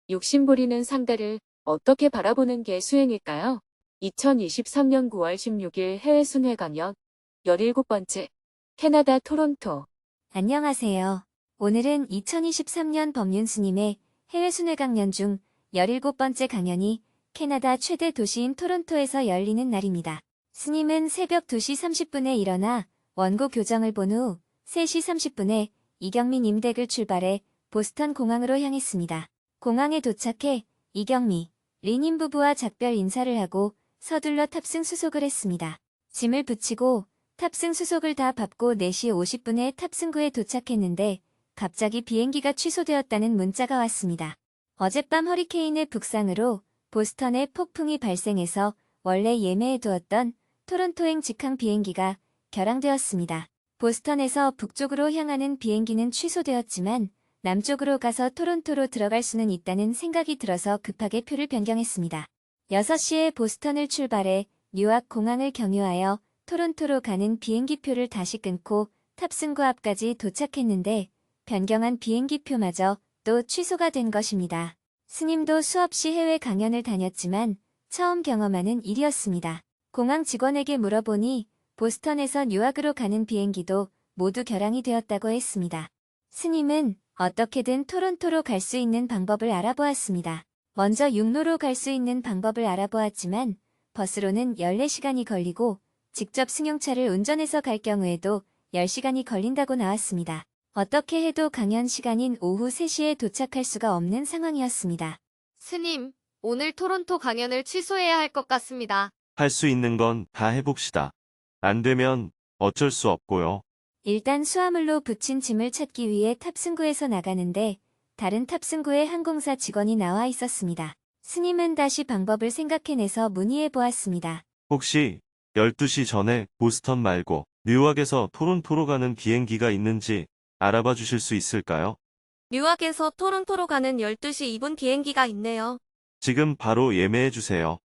욕심부리는 상대를 어떻게 바라보는 게 수행일까요? 2023년 9월 16일 해외 순회 강연 17번째 캐나다 토론토. 안녕하세요. 오늘은 2023년 법륜스님의 해외 순회 강연 중 17번째 강연이 캐나다 최대 도시인 토론토에서 열리는 날입니다. 스님은 새벽 2시 30분에 일어나 원고 교정을 본 후 3시 30분에 이경미 님댁을 출발해 보스턴 공항으로 향했습니다. 공항에 도착해 이경미, 리님 부부와 작별 인사를 하고 서둘러 탑승 수속을 했습니다. 짐을 붙이고 탑승 수속을 다 밟고 4시 50분에 탑승구에 도착했는데 갑자기 비행기가 취소되었다는 문자가 왔습니다. 어젯밤 허리케인의 북상으로 보스턴에 폭풍이 발생해서 원래 예매해두었던 토론토행 직항 비행기가 결항되었습니다. 보스턴에서 북쪽으로 향하는 비행기는 취소되었지만 남쪽으로 가서 토론토로 들어갈 수는 있다는 생각이 들어서 급하게 표를 변경했습니다. 6시에 보스턴을 출발해 뉴아크 공항을 경유하여 토론토로 가는 비행기표를 다시 끊고 탑승구 앞까지 도착했는데 변경한 비행기표마저 또 취소가 된 것입니다. 스님도 수없이 해외 강연을 다녔지만 처음 경험하는 일이었습니다. 공항 직원에게 물어보니 보스턴에서 뉴아크로 가는 비행기도 모두 결항이 되었다고 했습니다. 스님은 어떻게든 토론토로 갈 수 있는 방법을 알아보았습니다. 먼저 육로로 갈 수 있는 방법을 알아보았지만 버스로는 14시간이 걸리고 직접 승용차를 운전해서 갈 경우에도 10시간이 걸린다고 나왔습니다. 어떻게 해도 강연 시간인 오후 3시에 도착할 수가 없는 상황이었습니다. 스님, 오늘 토론토 강연을 취소해야 할 것 같습니다. 할 수 있는 건 다 해봅시다. 안 되면 어쩔 수 없고요. 일단 수화물로 붙인 짐을 찾기 위해 탑승구에서 나가는데 다른 탑승구에 항공사 직원이 나와 있었습니다. 스님은 다시 방법을 생각해내서 문의해 보았습니다. 혹시 12시 전에 보스턴 말고 뉴욕에서 토론토로 가는 비행기가 있는지 알아봐 주실 수 있을까요? 뉴욕에서 토론토로 가는 12시 2분 비행기가 있네요. 지금 바로 예매해 주세요.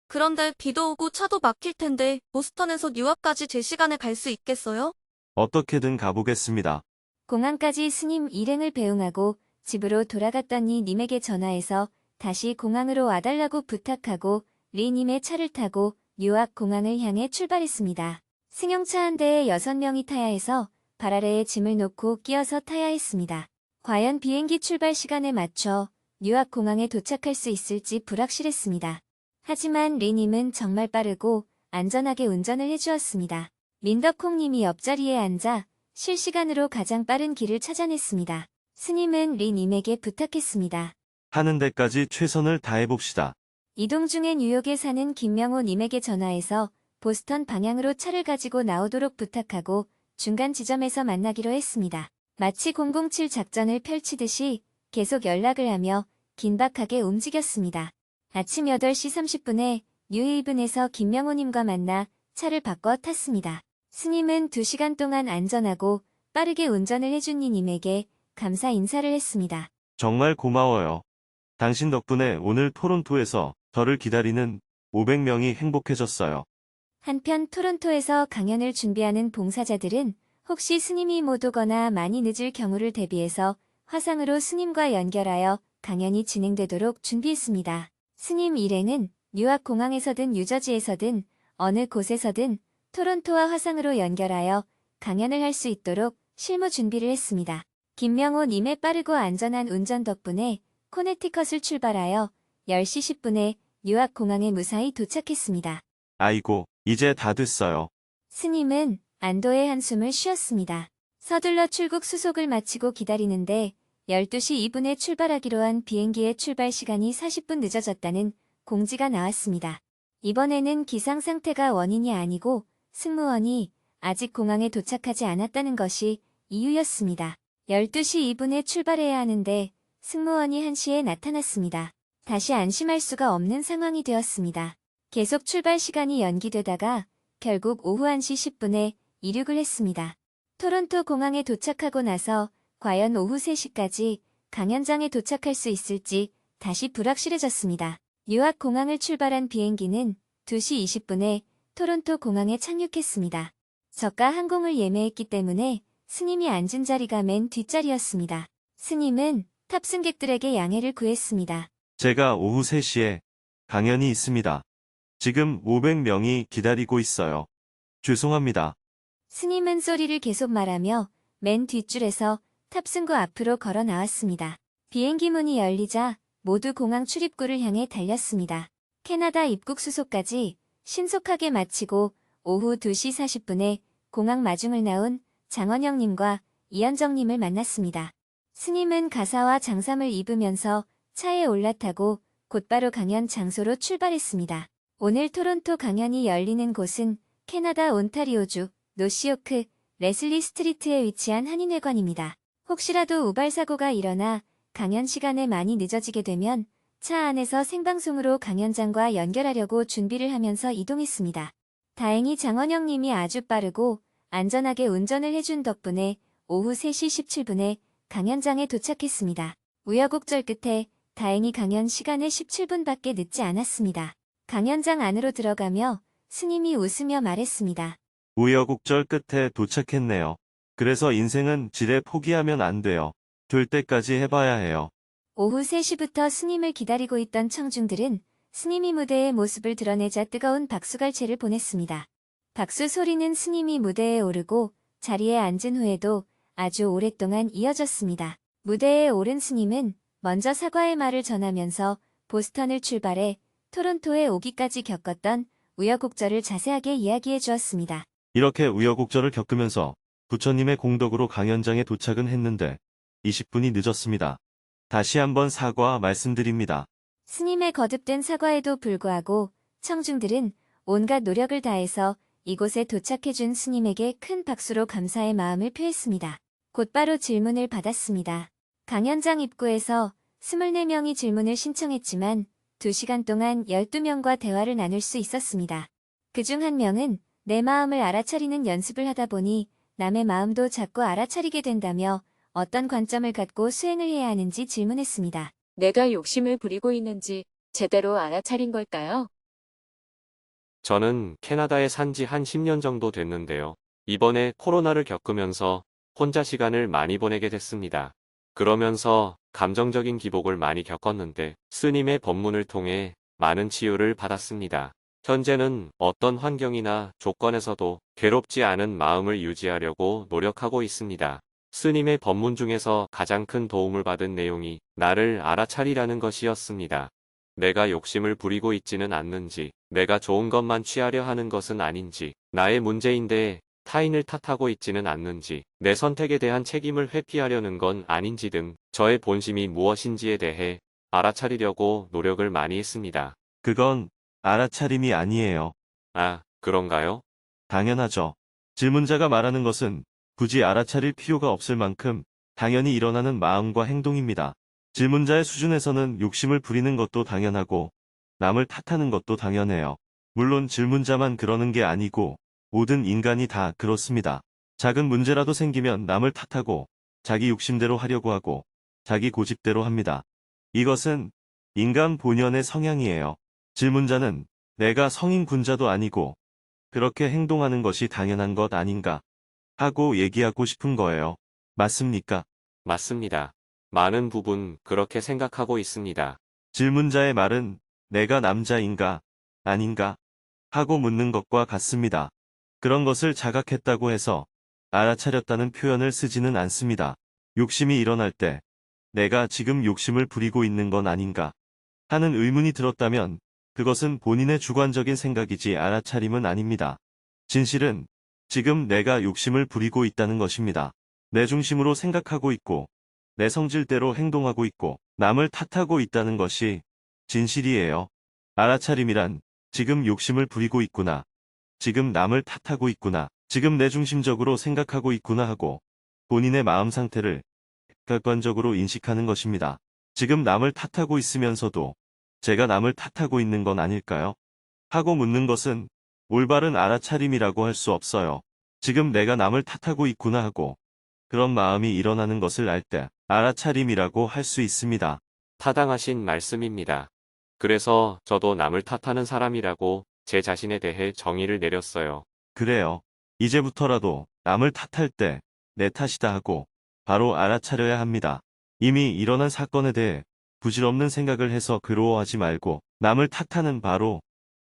그런데 비도 오고 차도 막힐 텐데 보스턴에서 뉴욕까지 제 시간에 갈 수 있겠어요? 어떻게든 가보겠습니다. 공항까지 스님 일행을 배웅하고 집으로 돌아갔더니 님에게 전화해서 다시 공항으로 와달라고 부탁하고 리님의 차를 타고 뉴욕 공항을 향해 출발했습니다. 승용차 한 대에 6명이 타야 해서 발 아래에 짐을 놓고 끼어서 타야 했습니다. 과연 비행기 출발 시간에 맞춰 뉴욕 공항에 도착할 수 있을지 불확실했습니다. 하지만 리님은 정말 빠르고 안전하게 운전을 해주었습니다. 민덕콩님이 옆자리에 앉아 실시간으로 가장 빠른 길을 찾아냈습니다. 스님은 리님에게 부탁했습니다. 하는 데까지 최선을 다해봅시다. 이동 중에 뉴욕에 사는 김명호님에게 전화해서 보스턴 방향으로 차를 가지고 나오도록 부탁하고 중간 지점에서 만나기로 했습니다. 마치 007 작전을 펼치듯이 계속 연락을 하며 긴박하게 움직였습니다. 아침 8시 30분에 뉴헤이븐에서 김명호님과 만나 차를 바꿔 탔습니다. 스님은 2시간 동안 안전하고 빠르게 운전을 해준 이님에게 감사 인사를 했습니다. 정말 고마워요. 당신 덕분에 오늘 토론토에서 저를 기다리는 500명이 행복해졌어요. 한편 토론토에서 강연을 준비하는 봉사자들은 혹시 스님이 못 오거나 많이 늦을 경우를 대비해서 화상으로 스님과 연결하여 강연이 진행되도록 준비했습니다. 스님 일행은 뉴욕 공항에서든 뉴저지에서든 어느 곳에서든 토론토와 화상으로 연결하여 강연을 할 수 있도록 실무 준비를 했습니다. 김명호 님의 빠르고 안전한 운전 덕분에 코네티컷을 출발하여 10시 10분에 뉴욕 공항에 무사히 도착했습니다. 아이고, 이제 다 됐어요. 스님은 안도의 한숨을 쉬었습니다. 서둘러 출국 수속을 마치고 기다리는데 12시 2분에 출발하기로 한 비행기의 출발 시간이 40분 늦어졌다는 공지가 나왔습니다. 이번에는 기상 상태가 원인이 아니고 승무원이 아직 공항에 도착하지 않았다는 것이 이유였습니다. 12시 2분에 출발해야 하는데 승무원이 1시에 나타났습니다. 다시 안심할 수가 없는 상황이 되었습니다. 계속 출발 시간이 연기되다가 결국 오후 1시 10분에 이륙을 했습니다. 토론토 공항에 도착하고 나서 과연 오후 3시까지 강연장에 도착할 수 있을지 다시 불확실해졌습니다. 뉴욕 공항을 출발한 비행기는 2시 20분에 토론토 공항에 착륙했습니다. 저가 항공을 예매했기 때문에 스님이 앉은 자리가 맨 뒷자리였습니다. 스님은 탑승객들에게 양해를 구했습니다. 제가 오후 3시에 강연이 있습니다. 지금 500명이 기다리고 있어요. 죄송합니다. 스님은 소리를 계속 말하며 맨 뒷줄에서 탑승구 앞으로 걸어 나왔습니다. 비행기 문이 열리자 모두 공항 출입구를 향해 달렸습니다. 캐나다 입국 수속까지 신속하게 마치고 오후 2시 40분에 공항 마중을 나온 장원영님과 이현정님을 만났습니다. 스님은 가사와 장삼을 입으면서 차에 올라타고 곧바로 강연 장소로 출발했습니다. 오늘 토론토 강연이 열리는 곳은 캐나다 온타리오주 노시오크 레슬리 스트리트에 위치한 한인회관입니다. 혹시라도 우발사고가 일어나 강연 시간에 많이 늦어지게 되면 차 안에서 생방송으로 강연장과 연결하려고 준비를 하면서 이동했습니다. 다행히 장원영 님이 아주 빠르고 안전하게 운전을 해준 덕분에 오후 3시 17분에 강연장에 도착했습니다. 우여곡절 끝에 다행히 강연 시간에 17분밖에 늦지 않았습니다. 강연장 안으로 들어가며 스님이 웃으며 말했습니다. 우여곡절 끝에 도착했네요. 그래서 인생은 지레 포기하면 안 돼요. 될 때까지 해봐야 해요. 오후 3시부터 스님을 기다리고 있던 청중들은 스님이 무대의 모습을 드러내자 뜨거운 박수갈채를 보냈습니다. 박수 소리는 스님이 무대에 오르고 자리에 앉은 후에도 아주 오랫동안 이어졌습니다. 무대에 오른 스님은 먼저 사과의 말을 전하면서 보스턴을 출발해 토론토에 오기까지 겪었던 우여곡절을 자세하게 이야기해 주었습니다. 이렇게 우여곡절을 겪으면서 부처님의 공덕으로 강연장에 도착은 했는데 20분이 늦었습니다. 다시 한번 사과 말씀드립니다. 스님의 거듭된 사과에도 불구하고 청중들은 온갖 노력을 다해서 이곳에 도착해준 스님에게 큰 박수로 감사의 마음을 표했습니다. 곧바로 질문을 받았습니다. 강연장 입구에서 24명이 질문을 신청했지만 2시간 동안 12명과 대화를 나눌 수 있었습니다. 그중 한 명은 내 마음을 알아차리는 연습을 하다 보니 남의 마음도 자꾸 알아차리게 된다며 어떤 관점을 갖고 수행을 해야 하는지 질문했습니다. 내가 욕심을 부리고 있는지 제대로 알아차린 걸까요? 저는 캐나다에 산 지 한 10년 정도 됐는데요. 이번에 코로나를 겪으면서 혼자 시간을 많이 보내게 됐습니다. 그러면서 감정적인 기복을 많이 겪었는데 스님의 법문을 통해 많은 치유를 받았습니다. 현재는 어떤 환경이나 조건에서도 괴롭지 않은 마음을 유지하려고 노력하고 있습니다. 스님의 법문 중에서 가장 큰 도움을 받은 내용이 나를 알아차리라는 것이었습니다. 내가 욕심을 부리고 있지는 않는지, 내가 좋은 것만 취하려 하는 것은 아닌지, 나의 문제인데 타인을 탓하고 있지는 않는지, 내 선택에 대한 책임을 회피하려는 건 아닌지 등 저의 본심이 무엇인지에 대해 알아차리려고 노력을 많이 했습니다. 그건 알아차림이 아니에요. 아, 그런가요? 당연하죠. 질문자가 말하는 것은 굳이 알아차릴 필요가 없을 만큼 당연히 일어나는 마음과 행동입니다. 질문자의 수준에서는 욕심을 부리는 것도 당연하고 남을 탓하는 것도 당연해요. 물론 질문자만 그러는 게 아니고 모든 인간이 다 그렇습니다. 작은 문제라도 생기면 남을 탓하고 자기 욕심대로 하려고 하고 자기 고집대로 합니다. 이것은 인간 본연의 성향이에요. 질문자는 내가 성인 군자도 아니고 그렇게 행동하는 것이 당연한 것 아닌가 하고 얘기하고 싶은 거예요. 맞습니까? 맞습니다. 많은 부분 그렇게 생각하고 있습니다. 질문자의 말은 내가 남자인가 아닌가 하고 묻는 것과 같습니다. 그런 것을 자각했다고 해서 알아차렸다는 표현을 쓰지는 않습니다. 욕심이 일어날 때 내가 지금 욕심을 부리고 있는 건 아닌가 하는 의문이 들었다면 그것은 본인의 주관적인 생각이지 알아차림은 아닙니다. 진실은 지금 내가 욕심을 부리고 있다는 것입니다. 내 중심으로 생각하고 있고 내 성질대로 행동하고 있고 남을 탓하고 있다는 것이 진실이에요. 알아차림이란 지금 욕심을 부리고 있구나. 지금 남을 탓하고 있구나. 지금 내 중심적으로 생각하고 있구나 하고 본인의 마음 상태를 객관적으로 인식하는 것입니다. 지금 남을 탓하고 있으면서도 제가 남을 탓하고 있는 건 아닐까요? 하고 묻는 것은 올바른 알아차림이라고 할 수 없어요. 지금 내가 남을 탓하고 있구나 하고 그런 마음이 일어나는 것을 알 때 알아차림이라고 할 수 있습니다. 타당하신 말씀입니다. 그래서 저도 남을 탓하는 사람이라고 제 자신에 대해 정의를 내렸어요. 그래요. 이제부터라도 남을 탓할 때 내 탓이다 하고 바로 알아차려야 합니다. 이미 일어난 사건에 대해 부질없는 생각을 해서 괴로워하지 말고 남을 탓하는 바로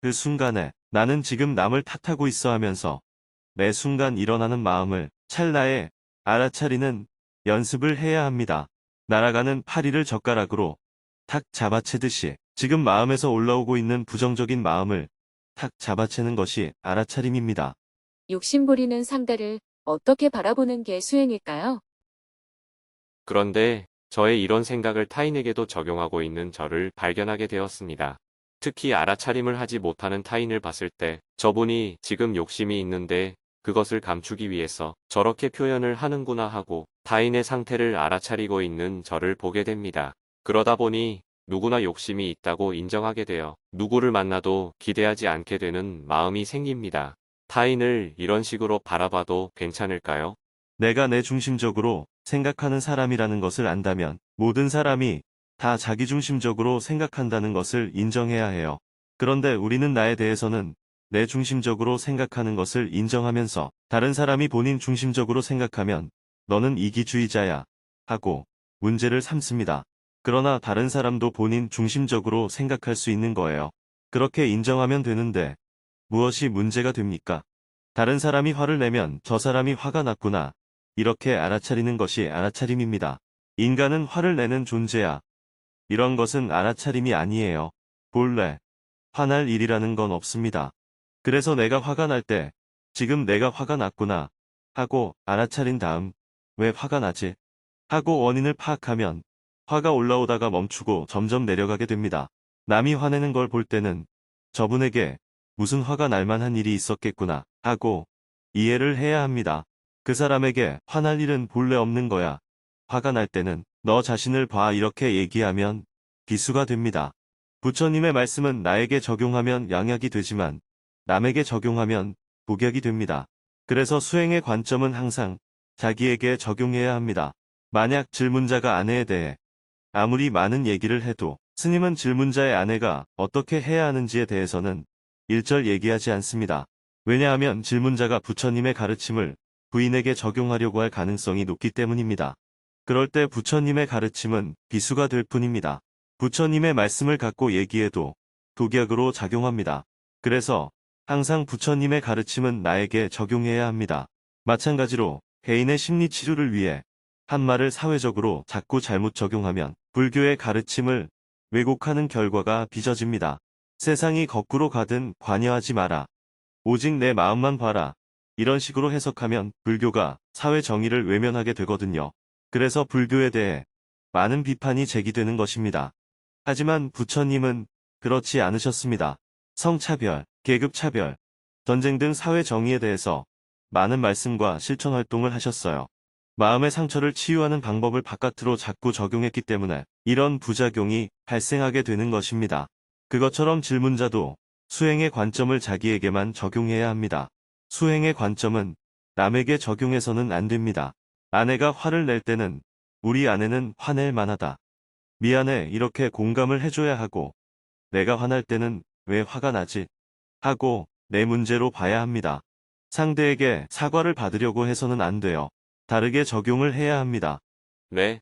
그 순간에 나는 지금 남을 탓하고 있어 하면서 매 순간 일어나는 마음을 찰나에 알아차리는 연습을 해야 합니다. 날아가는 파리를 젓가락으로 탁 잡아채듯이 지금 마음에서 올라오고 있는 부정적인 마음을 탁 잡아채는 것이 알아차림입니다. 욕심 부리는 상대를 어떻게 바라보는 게 수행일까요? 그런데 저의 이런 생각을 타인에게도 적용하고 있는 저를 발견하게 되었습니다. 특히 알아차림을 하지 못하는 타인을 봤을 때 저분이 지금 욕심이 있는데 그것을 감추기 위해서 저렇게 표현을 하는구나 하고 타인의 상태를 알아차리고 있는 저를 보게 됩니다. 그러다 보니 누구나 욕심이 있다고 인정하게 되어 누구를 만나도 기대하지 않게 되는 마음이 생깁니다. 타인을 이런 식으로 바라봐도 괜찮을까요? 내가 내 중심적으로 생각하는 사람이라는 것을 안다면 모든 사람이 다 자기중심적으로 생각한다는 것을 인정해야 해요. 그런데 우리는 나에 대해서는 내 중심적으로 생각하는 것을 인정하면서 다른 사람이 본인 중심적으로 생각하면 너는 이기주의자야 하고 문제를 삼습니다. 그러나 다른 사람도 본인 중심적으로 생각할 수 있는 거예요. 그렇게 인정하면 되는데 무엇이 문제가 됩니까? 다른 사람이 화를 내면 저 사람이 화가 났구나. 이렇게 알아차리는 것이 알아차림입니다. 인간은 화를 내는 존재야. 이런 것은 알아차림이 아니에요. 본래 화날 일이라는 건 없습니다. 그래서 내가 화가 날 때 지금 내가 화가 났구나 하고 알아차린 다음 왜 화가 나지? 하고 원인을 파악하면 화가 올라오다가 멈추고 점점 내려가게 됩니다. 남이 화내는 걸 볼 때는 저분에게 무슨 화가 날 만한 일이 있었겠구나 하고 이해를 해야 합니다. 그 사람에게 화날 일은 본래 없는 거야. 화가 날 때는 너 자신을 봐 이렇게 얘기하면 비수가 됩니다. 부처님의 말씀은 나에게 적용하면 양약이 되지만 남에게 적용하면 복약이 됩니다. 그래서 수행의 관점은 항상 자기에게 적용해야 합니다. 만약 질문자가 아내에 대해 아무리 많은 얘기를 해도 스님은 질문자의 아내가 어떻게 해야 하는지에 대해서는 일절 얘기하지 않습니다. 왜냐하면 질문자가 부처님의 가르침을 부인에게 적용하려고 할 가능성이 높기 때문입니다. 그럴 때 부처님의 가르침은 비수가 될 뿐입니다. 부처님의 말씀을 갖고 얘기해도 독약으로 작용합니다. 그래서 항상 부처님의 가르침은 나에게 적용해야 합니다. 마찬가지로 개인의 심리 치료를 위해 한 말을 사회적으로 자꾸 잘못 적용하면 불교의 가르침을 왜곡하는 결과가 빚어집니다. 세상이 거꾸로 가든 관여하지 마라. 오직 내 마음만 봐라. 이런 식으로 해석하면 불교가 사회 정의를 외면하게 되거든요. 그래서 불교에 대해 많은 비판이 제기되는 것입니다. 하지만 부처님은 그렇지 않으셨습니다. 성차별, 계급차별, 전쟁 등 사회 정의에 대해서 많은 말씀과 실천 활동을 하셨어요. 마음의 상처를 치유하는 방법을 바깥으로 자꾸 적용했기 때문에 이런 부작용이 발생하게 되는 것입니다. 그것처럼 질문자도 수행의 관점을 자기에게만 적용해야 합니다. 수행의 관점은 남에게 적용해서는 안 됩니다. 아내가 화를 낼 때는 우리 아내는 화낼 만하다. 미안해 이렇게 공감을 해줘야 하고 내가 화날 때는 왜 화가 나지? 하고 내 문제로 봐야 합니다. 상대에게 사과를 받으려고 해서는 안 돼요. 다르게 적용을 해야 합니다. 네,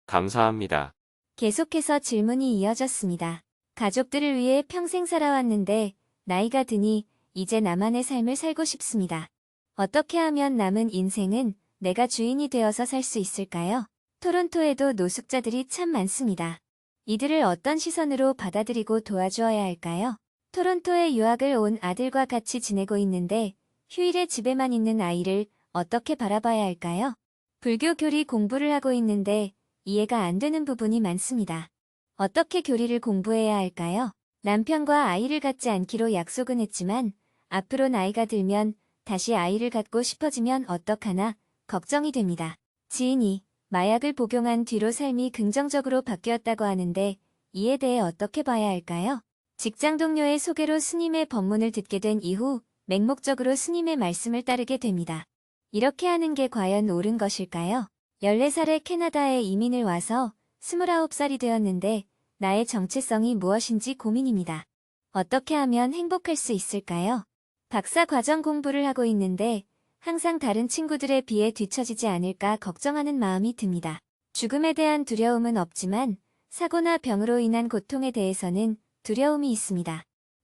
감사합니다. 계속해서 질문이 이어졌습니다. 가족들을 위해 평생 살아왔는데 나이가 드니 이제 나만의 삶을 살고 싶습니다. 어떻게 하면 남은 인생은 내가 주인이 되어서 살 수 있을까요? 토론토에도 노숙자들이 참 많습니다. 이들을 어떤 시선으로 받아들이고 도와주어야 할까요? 토론토에 유학을 온 아들과 같이 지내고 있는데 휴일에 집에만 있는 아이를 어떻게 바라봐야 할까요? 불교 교리 공부를 하고 있는데 이해가 안 되는 부분이 많습니다. 어떻게 교리를 공부해야 할까요? 남편과 아이를 갖지 않기로 약속은 했지만 앞으로 나이가 들면 다시 아이를 갖고 싶어지면 어떡하나 걱정이 됩니다. 지인이 마약을 복용한 뒤로 삶이 긍정적으로 바뀌었다고 하는데 이에 대해 어떻게 봐야 할까요? 직장 동료의 소개로 스님의 법문을 듣게 된 이후 맹목적으로 스님의 말씀을 따르게 됩니다. 이렇게 하는 게 과연 옳은 것일까요? 14살에 캐나다에 이민을 와서 29살이 되었는데 나의 정체성이 무엇인지 고민입니다. 어떻게 하면 행복할 수 있을까요? 박사 과정 공부를 하고 있는데 항상 다른 친구들에 비해 뒤처지지 않을까 걱정하는 마음이 듭니다. 죽음에 대한 두려움은 없지만 사고나 병으로 인한 고통에 대해서는 두려움이 있습니다.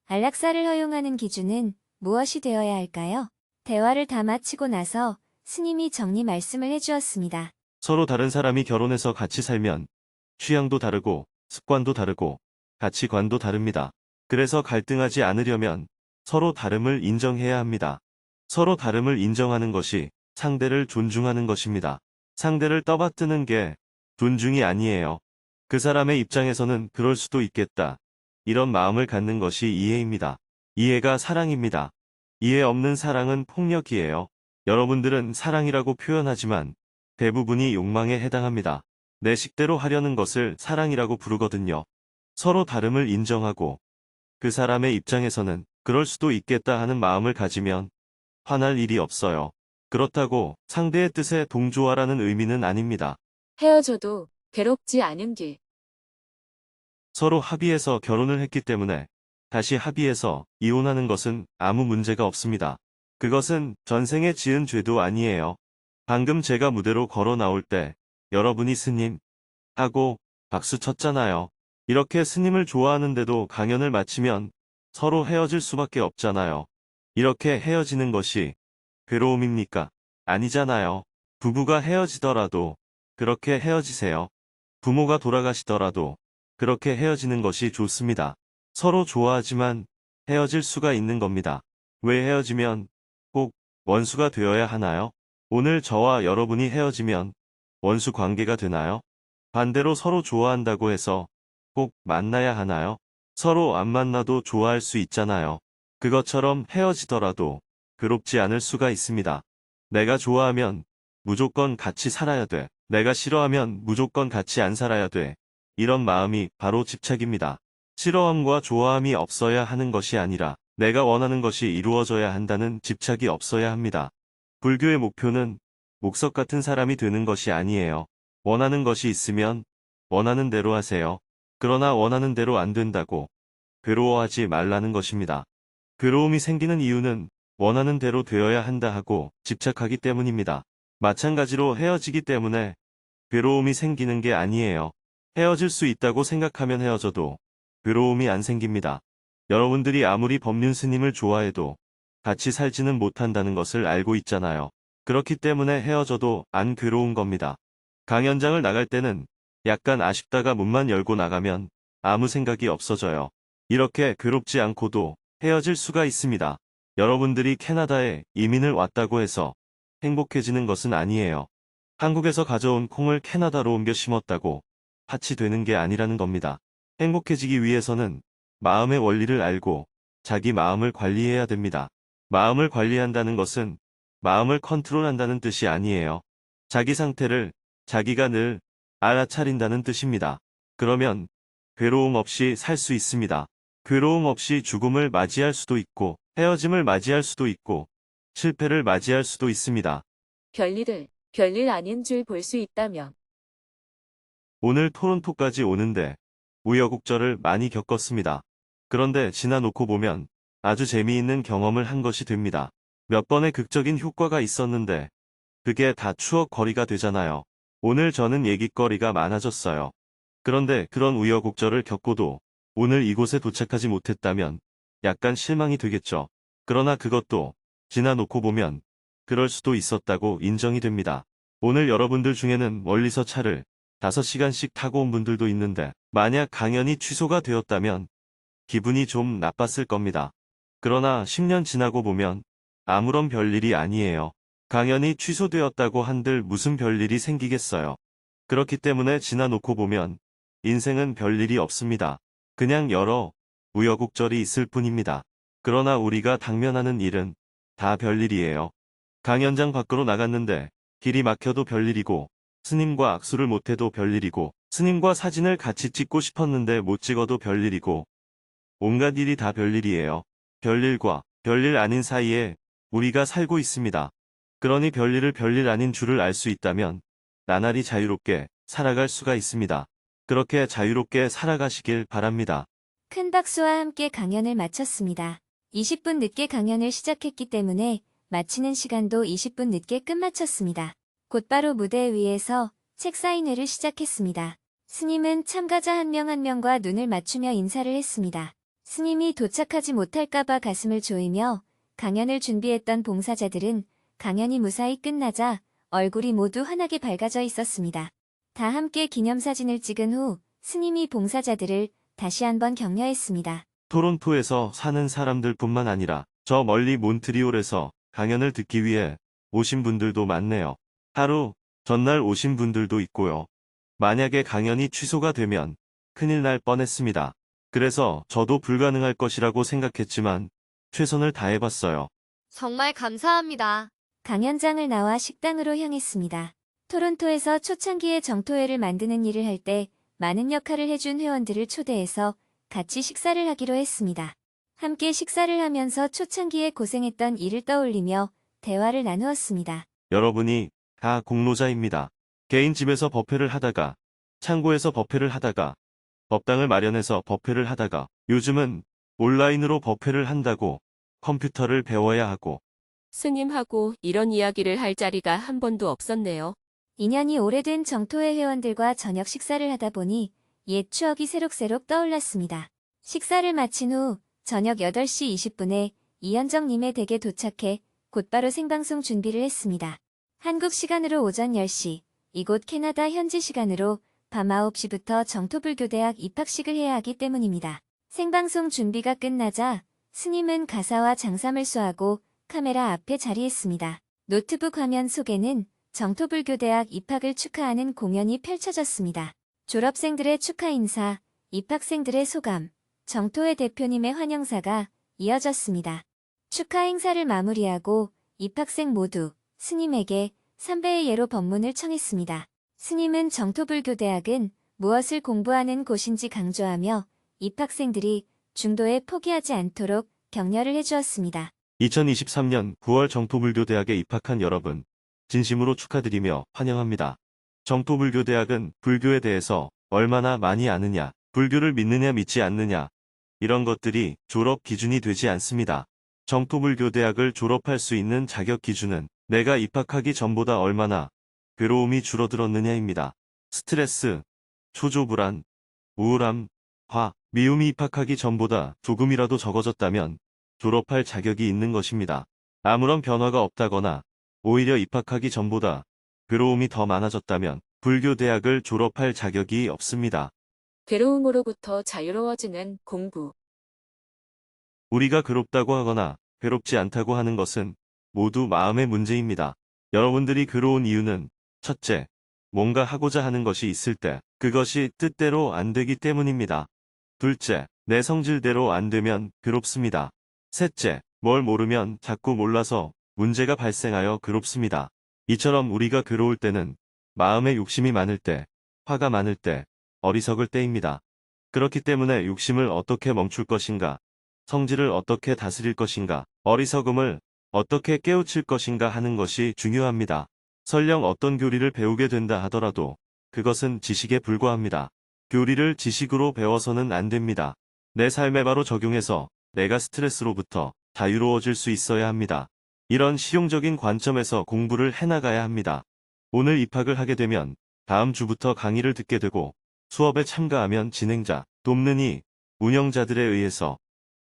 안락사를 허용하는 기준은 무엇이 되어야 할까요? 대화를 다 마치고 나서 스님이 정리 말씀을 해주었습니다. 서로 다른 사람이 결혼해서 같이 살면 취향도 다르고 습관도 다르고 가치관도 다릅니다. 그래서 갈등하지 않으려면 서로 다름을 인정해야 합니다. 서로 다름을 인정하는 것이 상대를 존중하는 것입니다. 상대를 떠받드는 게 존중이 아니에요. 그 사람의 입장에서는 그럴 수도 있겠다. 이런 마음을 갖는 것이 이해입니다. 이해가 사랑입니다. 이해 없는 사랑은 폭력이에요. 여러분들은 사랑이라고 표현하지만 대부분이 욕망에 해당합니다. 내 식대로 하려는 것을 사랑이라고 부르거든요. 서로 다름을 인정하고 그 사람의 입장에서는 그럴 수도 있겠다 하는 마음을 가지면 화날 일이 없어요. 그렇다고 상대의 뜻에 동조하라는 의미는 아닙니다. 헤어져도 괴롭지 않은 길. 서로 합의해서 결혼을 했기 때문에 다시 합의해서 이혼하는 것은 아무 문제가 없습니다. 그것은 전생에 지은 죄도 아니에요. 방금 제가 무대로 걸어 나올 때 여러분이 스님 하고 박수 쳤잖아요. 이렇게 스님을 좋아하는데도 강연을 마치면 서로 헤어질 수밖에 없잖아요. 이렇게 헤어지는 것이 괴로움입니까? 아니잖아요. 부부가 헤어지더라도 그렇게 헤어지세요. 부모가 돌아가시더라도 그렇게 헤어지는 것이 좋습니다. 서로 좋아하지만 헤어질 수가 있는 겁니다. 왜 헤어지면 꼭 원수가 되어야 하나요? 오늘 저와 여러분이 헤어지면 원수 관계가 되나요? 반대로 서로 좋아한다고 해서 꼭 만나야 하나요? 서로 안 만나도 좋아할 수 있잖아요. 그것처럼 헤어지더라도 괴롭지 않을 수가 있습니다. 내가 좋아하면 무조건 같이 살아야 돼. 내가 싫어하면 무조건 같이 안 살아야 돼. 이런 마음이 바로 집착입니다. 싫어함과 좋아함이 없어야 하는 것이 아니라 내가 원하는 것이 이루어져야 한다는 집착이 없어야 합니다. 불교의 목표는 목석 같은 사람이 되는 것이 아니에요. 원하는 것이 있으면 원하는 대로 하세요. 그러나 원하는 대로 안 된다고 괴로워하지 말라는 것입니다. 괴로움이 생기는 이유는 원하는 대로 되어야 한다 하고 집착하기 때문입니다. 마찬가지로 헤어지기 때문에 괴로움이 생기는 게 아니에요. 헤어질 수 있다고 생각하면 헤어져도 괴로움이 안 생깁니다. 여러분들이 아무리 법륜 스님을 좋아해도 같이 살지는 못한다는 것을 알고 있잖아요. 그렇기 때문에 헤어져도 안 괴로운 겁니다. 강연장을 나갈 때는 약간 아쉽다가 문만 열고 나가면 아무 생각이 없어져요. 이렇게 괴롭지 않고도 헤어질 수가 있습니다. 여러분들이 캐나다에 이민을 왔다고 해서 행복해지는 것은 아니에요. 한국에서 가져온 콩을 캐나다로 옮겨 심었다고 팥이 되는 게 아니라는 겁니다. 행복해지기 위해서는 마음의 원리를 알고 자기 마음을 관리해야 됩니다. 마음을 관리한다는 것은 마음을 컨트롤한다는 뜻이 아니에요. 자기 상태를 자기가 늘 알아차린다는 뜻입니다. 그러면 괴로움 없이 살 수 있습니다. 괴로움 없이 죽음을 맞이할 수도 있고 헤어짐을 맞이할 수도 있고 실패를 맞이할 수도 있습니다. 별일 아닌 줄 볼 수 있다면. 오늘 토론토까지 오는데 우여곡절을 많이 겪었습니다. 그런데 지나놓고 보면 아주 재미있는 경험을 한 것이 됩니다. 몇 번의 극적인 효과가 있었는데 그게 다 추억거리가 되잖아요. 오늘 저는 얘기거리가 많아졌어요. 그런데 그런 우여곡절을 겪고도 오늘 이곳에 도착하지 못했다면 약간 실망이 되겠죠. 그러나 그것도 지나놓고 보면 그럴 수도 있었다고 인정이 됩니다. 오늘 여러분들 중에는 멀리서 차를 5시간씩 타고 온 분들도 있는데 만약 강연이 취소가 되었다면 기분이 좀 나빴을 겁니다. 그러나 10년 지나고 보면 아무런 별일이 아니에요. 강연이 취소되었다고 한들 무슨 별일이 생기겠어요. 그렇기 때문에 지나놓고 보면 인생은 별일이 없습니다. 그냥 여러 우여곡절이 있을 뿐입니다. 그러나 우리가 당면하는 일은 다 별일이에요. 강연장 밖으로 나갔는데 길이 막혀도 별일이고 스님과 악수를 못해도 별일이고 스님과 사진을 같이 찍고 싶었는데 못 찍어도 별일이고 온갖 일이 다 별일이에요. 별일과 별일 아닌 사이에 우리가 살고 있습니다. 그러니 별일을 별일 아닌 줄을 알 수 있다면 나날이 자유롭게 살아갈 수가 있습니다. 그렇게 자유롭게 살아가시길 바랍니다. 큰 박수와 함께 강연을 마쳤습니다. 20분 늦게 강연을 시작했기 때문에 마치는 시간도 20분 늦게 끝마쳤습니다. 곧바로 무대 위에서 책 사인회를 시작했습니다. 스님은 참가자 한 명 한 명과 눈을 맞추며 인사를 했습니다. 스님이 도착하지 못할까봐 가슴을 조이며 강연을 준비했던 봉사자들은 강연이 무사히 끝나자 얼굴이 모두 환하게 밝아져 있었습니다. 다 함께 기념사진을 찍은 후 스님이 봉사자들을 다시 한번 격려했습니다. 토론토에서 사는 사람들뿐만 아니라 저 멀리 몬트리올에서 강연을 듣기 위해 오신 분들도 많네요. 하루 전날 오신 분들도 있고요. 만약에 강연이 취소가 되면 큰일 날 뻔했습니다. 그래서 저도 불가능할 것이라고 생각했지만 최선을 다해봤어요. 정말 감사합니다. 강연장을 나와 식당으로 향했습니다. 토론토에서 초창기에 정토회를 만드는 일을 할 때 많은 역할을 해준 회원들을 초대해서 같이 식사를 하기로 했습니다. 함께 식사를 하면서 초창기에 고생했던 일을 떠올리며 대화를 나누었습니다. 여러분이 다 공로자입니다. 개인 집에서 법회를 하다가, 창고에서 법회를 하다가, 법당을 마련해서 법회를 하다가, 요즘은 온라인으로 법회를 한다고 컴퓨터를 배워야 하고, 스님하고 이런 이야기를 할 자리가 한 번도 없었네요. 인연이 오래된 정토회 회원들과 저녁 식사를 하다 보니 옛 추억이 새록새록 떠올랐습니다. 식사를 마친 후 저녁 8시 20분에 이현정님의 댁에 도착해 곧바로 생방송 준비를 했습니다. 한국 시간으로 오전 10시, 이곳 캐나다 현지 시간으로 밤 9시부터 정토불교대학 입학식을 해야 하기 때문입니다. 생방송 준비가 끝나자 스님은 가사와 장삼을 수하고 카메라 앞에 자리했습니다. 노트북 화면 속에는 정토불교대학 입학을 축하하는 공연이 펼쳐졌습니다. 졸업생들의 축하 인사, 입학생들의 소감, 정토회 대표님의 환영사가 이어졌습니다. 축하 행사를 마무리하고 입학생 모두 스님에게 삼배의 예로 법문을 청했습니다. 스님은 정토불교대학은 무엇을 공부하는 곳인지 강조하며 입학생들이 중도에 포기하지 않도록 격려를 해주었습니다. 2023년 9월 정토불교대학에 입학한 여러분, 진심으로 축하드리며 환영합니다. 정토불교대학은 불교에 대해서 얼마나 많이 아느냐, 불교를 믿느냐 믿지 않느냐, 이런 것들이 졸업 기준이 되지 않습니다. 정토불교대학을 졸업할 수 있는 자격 기준은 내가 입학하기 전보다 얼마나 괴로움이 줄어들었느냐입니다. 스트레스, 초조불안, 우울함, 화, 미움이 입학하기 전보다 조금이라도 적어졌다면 졸업할 자격이 있는 것입니다. 아무런 변화가 없다거나 오히려 입학하기 전보다 괴로움이 더 많아졌다면 불교대학을 졸업할 자격이 없습니다. 괴로움으로부터 자유로워지는 공부. 우리가 괴롭다고 하거나 괴롭지 않다고 하는 것은 모두 마음의 문제입니다. 여러분들이 괴로운 이유는 첫째, 뭔가 하고자 하는 것이 있을 때 그것이 뜻대로 안 되기 때문입니다. 둘째, 내 성질대로 안 되면 괴롭습니다. 셋째, 뭘 모르면 자꾸 몰라서 문제가 발생하여 괴롭습니다. 이처럼 우리가 괴로울 때는 마음에 욕심이 많을 때, 화가 많을 때, 어리석을 때입니다. 그렇기 때문에 욕심을 어떻게 멈출 것인가, 성질을 어떻게 다스릴 것인가, 어리석음을 어떻게 깨우칠 것인가 하는 것이 중요합니다. 설령 어떤 교리를 배우게 된다 하더라도 그것은 지식에 불과합니다. 교리를 지식으로 배워서는 안 됩니다. 내 삶에 바로 적용해서 내가 스트레스로부터 자유로워질 수 있어야 합니다. 이런 실용적인 관점에서 공부를 해나가야 합니다. 오늘 입학을 하게 되면 다음 주부터 강의를 듣게 되고 수업에 참가하면 진행자, 돕는 이, 운영자들에 의해서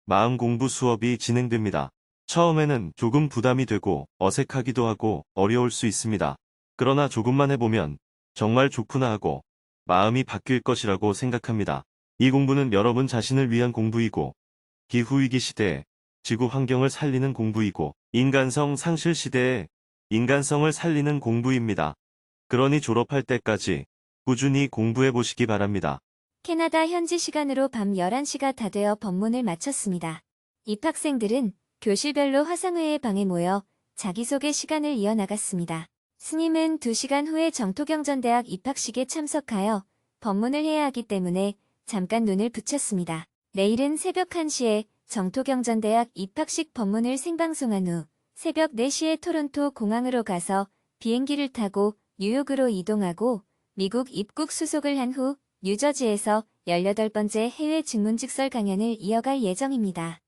마음 공부 수업이 진행됩니다. 처음에는 조금 부담이 되고 어색하기도 하고 어려울 수 있습니다. 그러나 조금만 해보면 정말 좋구나 하고 마음이 바뀔 것이라고 생각합니다. 이 공부는 여러분 자신을 위한 공부이고 기후위기 시대에 지구 환경을 살리는 공부이고 인간성 상실 시대에 인간성을 살리는 공부입니다. 그러니 졸업할 때까지 꾸준히 공부해 보시기 바랍니다. 캐나다 현지 시간으로 밤 11시가 다 되어 법문을 마쳤습니다. 입학생들은 교실별로 화상회의 방에 모여 자기소개 시간을 이어나갔습니다. 스님은 2시간 후에 정토경전대학 입학식에 참석하여 법문을 해야 하기 때문에 잠깐 눈을 붙였습니다. 내일은 새벽 1시에 정토경전대학 입학식 법문을 생방송한 후 새벽 4시에 토론토 공항으로 가서 비행기를 타고 뉴욕으로 이동하고 미국 입국 수속을 한 후 뉴저지에서 18번째 해외 증문즉설 강연을 이어갈 예정입니다.